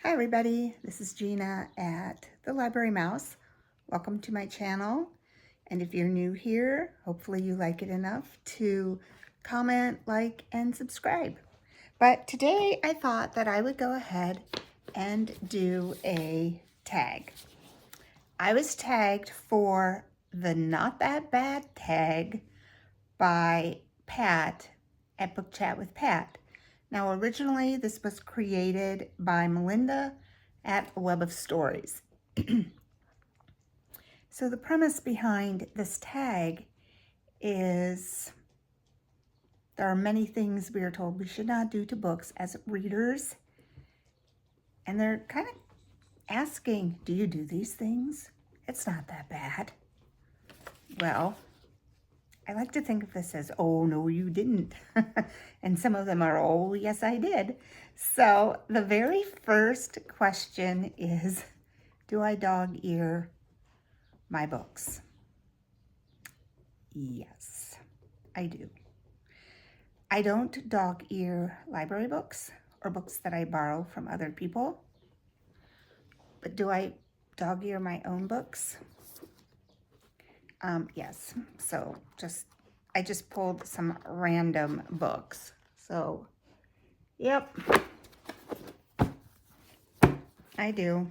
Hi everybody, this is Gina at the Library Mouse. Welcome to my channel, and if you're new here, hopefully you like it enough to comment, like, and subscribe. But today I thought that I would go ahead and do a tag. I was tagged for the Not That Bad tag by Pat at Book Chat with Pat. Now, originally, this was created by Melinda at A Web of Stories. So the premise behind this tag is there are many things we are told we should not do to books as readers. And they're kind of asking, do you do these things? It's not that bad. Well, I like to think of this as, oh, no, you didn't. And some of them are, oh, yes, I did. So the very first question is, do I dog ear my books? Yes, I do. I don't dog ear library books or books that I borrow from other people. But do I dog ear my own books? Yes. So I just pulled some random books. So, yep, I do.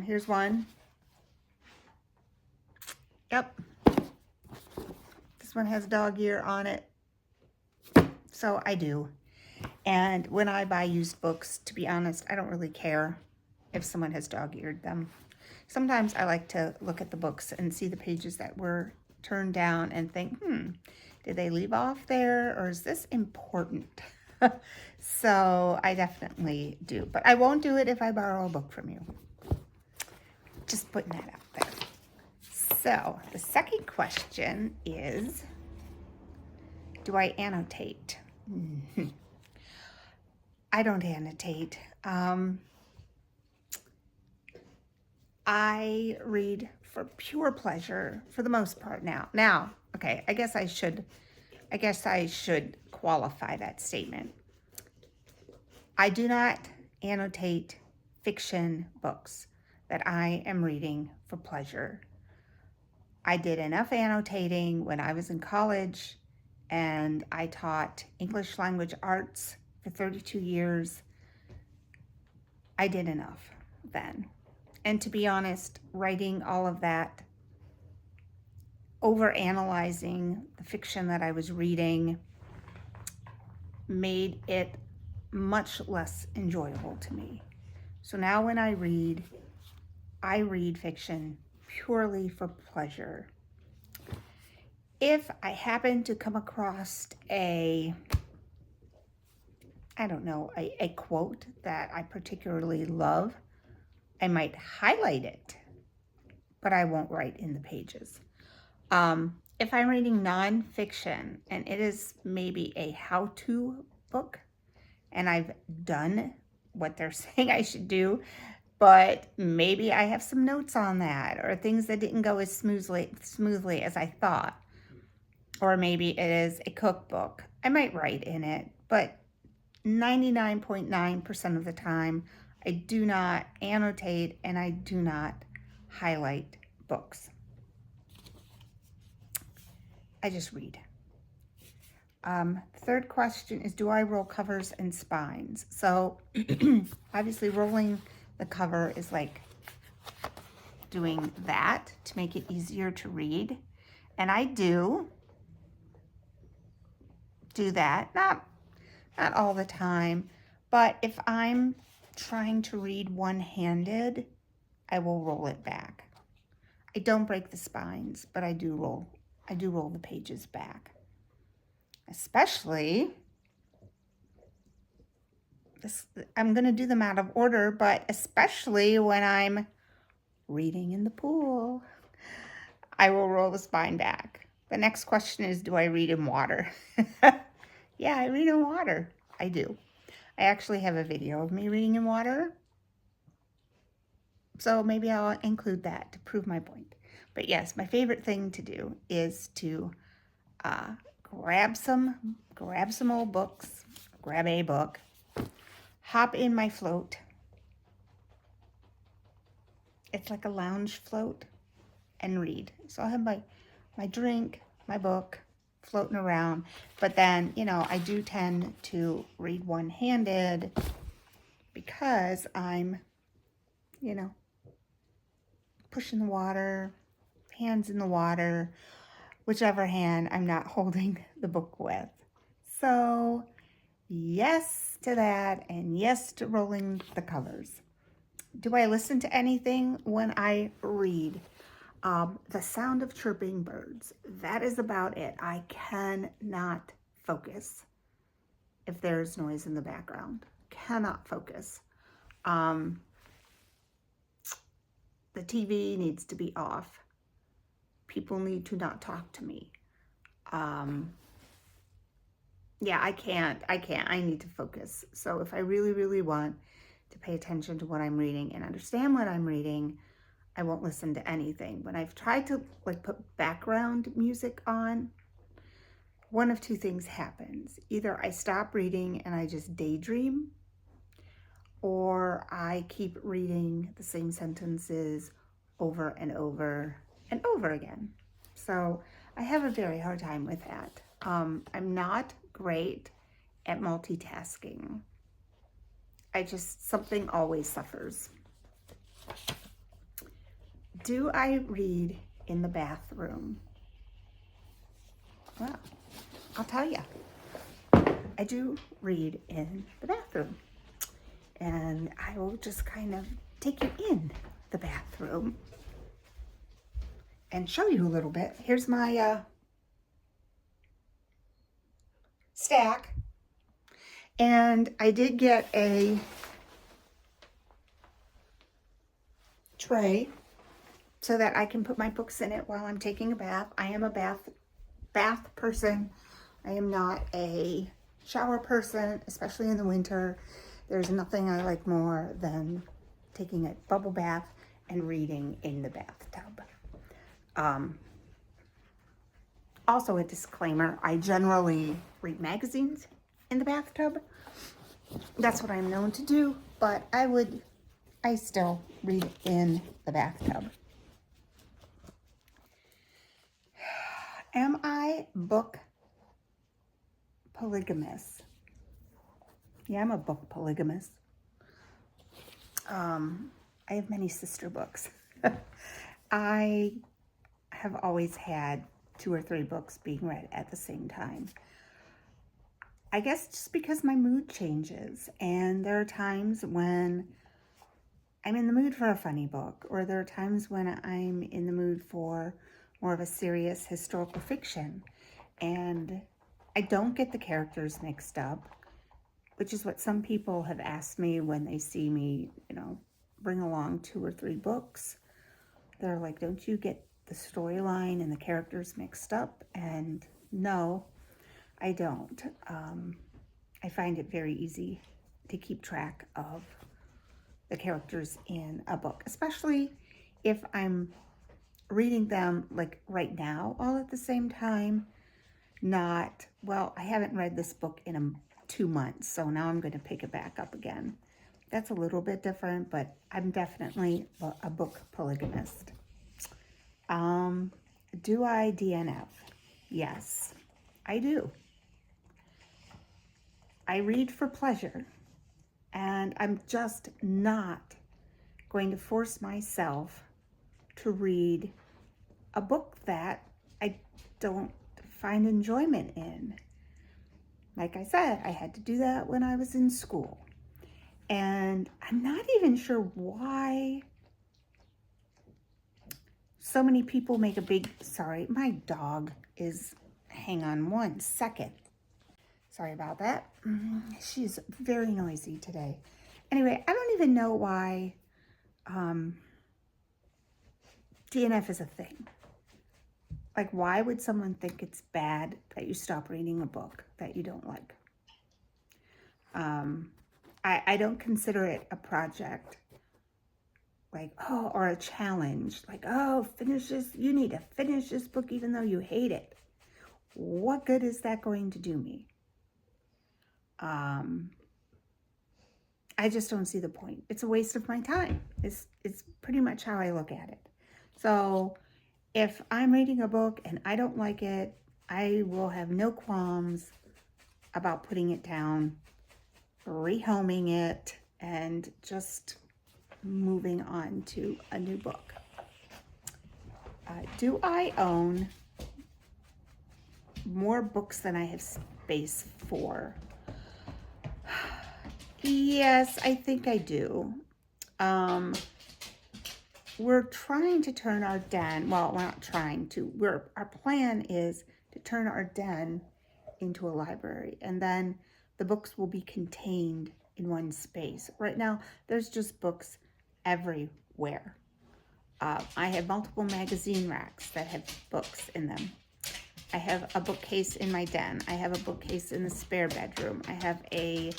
Here's one. Yep. This one has dog ear on it. So I do. And when I buy used books, to be honest, I don't really care if someone has dog-eared them. Sometimes I like to look at the books and see the pages that were turned down and think, did they leave off there, or is this important? So I definitely do. But I won't do it if I borrow a book from you. Just putting that out there. So the second question is, do I annotate? I don't annotate. I read for pure pleasure for the most part now. Okay, I guess I should qualify that statement. I do not annotate fiction books that I am reading for pleasure. I did enough annotating when I was in college, and I taught English language arts for 32 years. I did enough then. And to be honest, writing all of that, overanalyzing the fiction that I was reading, made it much less enjoyable to me. So now when I read fiction purely for pleasure. If I happen to come across a quote that I particularly love, I might highlight it, but I won't write in the pages. If I'm reading nonfiction and it is maybe a how-to book and I've done what they're saying I should do, but maybe I have some notes on that or things that didn't go as smoothly as I thought, or maybe it is a cookbook, I might write in it, but 99.9% of the time, I do not annotate and I do not highlight books. I just read. Third question is, do I roll covers and spines? So obviously rolling the cover is like doing that to make it easier to read. And I do that, not all the time, but if I'm trying to read one-handed, I will roll it back. I don't break the spines, but I do roll the pages back. Especially, I'm going to do them out of order, but especially when I'm reading in the pool, I will roll the spine back. The next question is, do I read in water? Yeah, I read in water. I do. I actually have a video of me reading in water, so maybe I'll include that to prove my point. But yes, my favorite thing to do is to grab some old books, grab a book, hop in my float. It's like a lounge float, and read. So I'll have my drink, my book, floating around. But then, you know, I do tend to read one-handed because I'm, you know, pushing the water, hands in the water, whichever hand I'm not holding the book with. So yes to that, and yes to rolling the covers. Do I listen to anything when I read? The sound of chirping birds. That is about it. I cannot focus if there's noise in the background. Cannot focus. The TV needs to be off. People need to not talk to me. Yeah, I can't. I need to focus. So if I really, really want to pay attention to what I'm reading and understand what I'm reading, I won't listen to anything. When I've tried to like put background music on, one of two things happens. Either I stop reading and I just daydream, or I keep reading the same sentences over and over and over again. So I have a very hard time with that. I'm not great at multitasking. Something always suffers. Do I read in the bathroom? Well, I'll tell you. I do read in the bathroom. And I will just kind of take you in the bathroom and show you a little bit. Here's my stack. And I did get a tray so that I can put my books in it while I'm taking a bath. I am a bath person. I am not a shower person, especially in the winter. There's nothing I like more than taking a bubble bath and reading in the bathtub. Also a disclaimer, I generally read magazines in the bathtub. That's what I'm known to do, but I still read in the bathtub. Am I book polygamous? Yeah, I'm a book polygamous. I have many sister books. I have always had 2 or 3 books being read at the same time. I guess just because my mood changes, and there are times when I'm in the mood for a funny book, or there are times when I'm in the mood for more of a serious historical fiction, and I don't get the characters mixed up, which is what some people have asked me when they see me, you know, bring along 2 or 3 books. They're like, don't you get the storyline and the characters mixed up? And no, I don't. I find it very easy to keep track of the characters in a book, especially if I'm reading them like right now all at the same time. Not, well, I haven't read this book in 2 months, so now I'm going to pick it back up again. That's a little bit different, but I'm definitely a book polygamist. Do I DNF? Yes, I do. I read for pleasure, and I'm just not going to force myself to read a book that I don't find enjoyment in. Like I said, I had to do that when I was in school. And I'm not even sure why so many people make a big, sorry, my dog is, hang on one second. Sorry about that. She's very noisy today. Anyway, I don't even know why DNF is a thing. Like, why would someone think it's bad that you stop reading a book that you don't like? I don't consider it a project, like, oh, or a challenge. Like, oh, finish this. You need to finish this book even though you hate it. What good is that going to do me? I just don't see the point. It's a waste of my time. It's pretty much how I look at it. So if I'm reading a book and I don't like it, I will have no qualms about putting it down, rehoming it, and just moving on to a new book. Do I own more books than I have space for? Yes, I think I do. We're trying to turn our den, well, we're not trying to, our plan is to turn our den into a library, and then the books will be contained in one space. Right now, there's just books everywhere. I have multiple magazine racks that have books in them. I have a bookcase in my den. I have a bookcase in the spare bedroom. I have a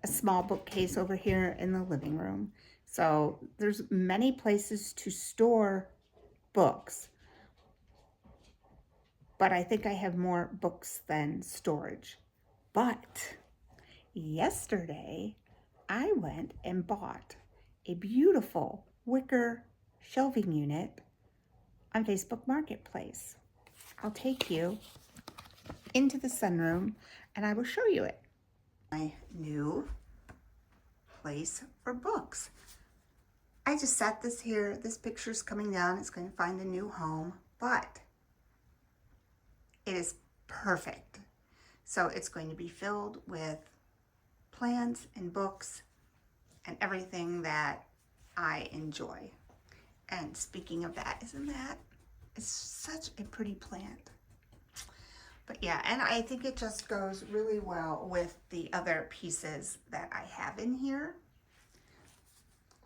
small bookcase over here in the living room. So there's many places to store books, but I think I have more books than storage. But yesterday, I went and bought a beautiful wicker shelving unit on Facebook Marketplace. I'll take you into the sunroom and I will show you it. My new place for books. I just set this here. This picture's coming down. It's going to find a new home, but it is perfect. So it's going to be filled with plants and books and everything that I enjoy. And speaking of that, isn't that, it's such a pretty plant. But yeah, and I think it just goes really well with the other pieces that I have in here,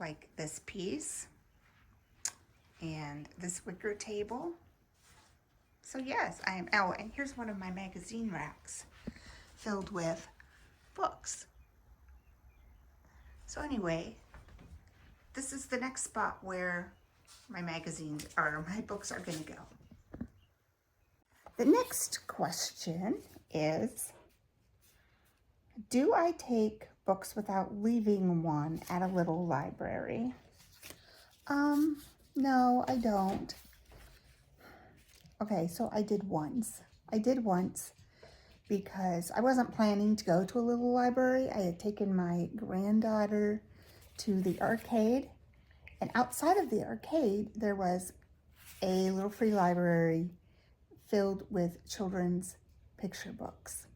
like this piece and this wicker table. So yes, I am, oh, and here's one of my magazine racks filled with books. So anyway, this is the next spot where my magazines or my books are going to go. The next question is, do I take books without leaving one at a little library? No, I don't. Okay, so I did once. Because I wasn't planning to go to a little library. I had taken my granddaughter to the arcade, and outside of the arcade, there was a little free library filled with children's picture books.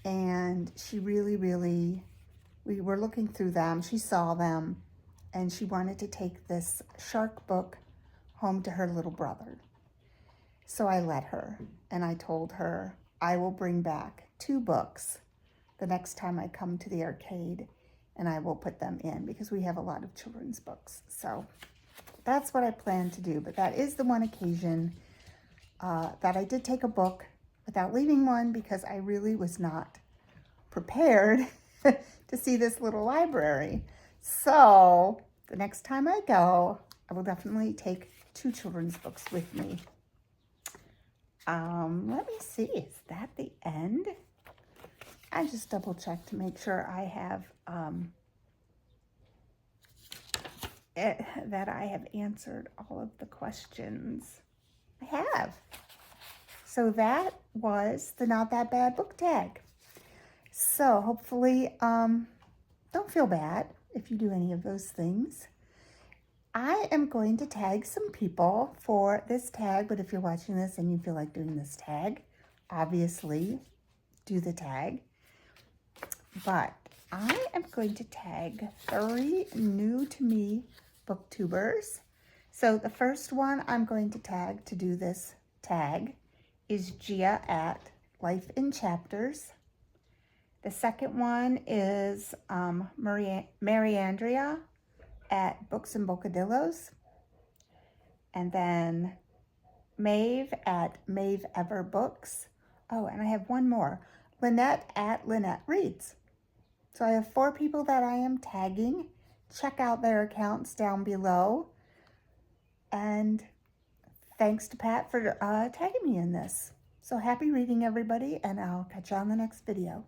And she really, we were looking through them. She saw them, and she wanted to take this shark book home to her little brother. So I let her, and I told her I will bring back 2 books the next time I come to the arcade, and I will put them in because we have a lot of children's books. So that's what I plan to do. But that is the one occasion that I did take a book without leaving one, because I really was not prepared to see this little library. So the next time I go, I will definitely take 2 children's books with me. Let me see, is that the end? I just double checked to make sure I have, that I have answered all of the questions. I have. So that was the Not That Bad book tag. So hopefully, don't feel bad if you do any of those things. I am going to tag some people for this tag, but if you're watching this and you feel like doing this tag, obviously do the tag. But I am going to tag 3 new to me booktubers. So the first one I'm going to tag to do this tag is Gia at Life in Chapters. The second one is Marieandrea at Books and Bocadillos. And then Maeve at Maeve Ever Books. Oh, and I have one more. Lynnette at Lynnette Reads. So I have 4 people that I am tagging. Check out their accounts down below. And thanks to Pat for tagging me in this. So happy reading, everybody, and I'll catch you on the next video.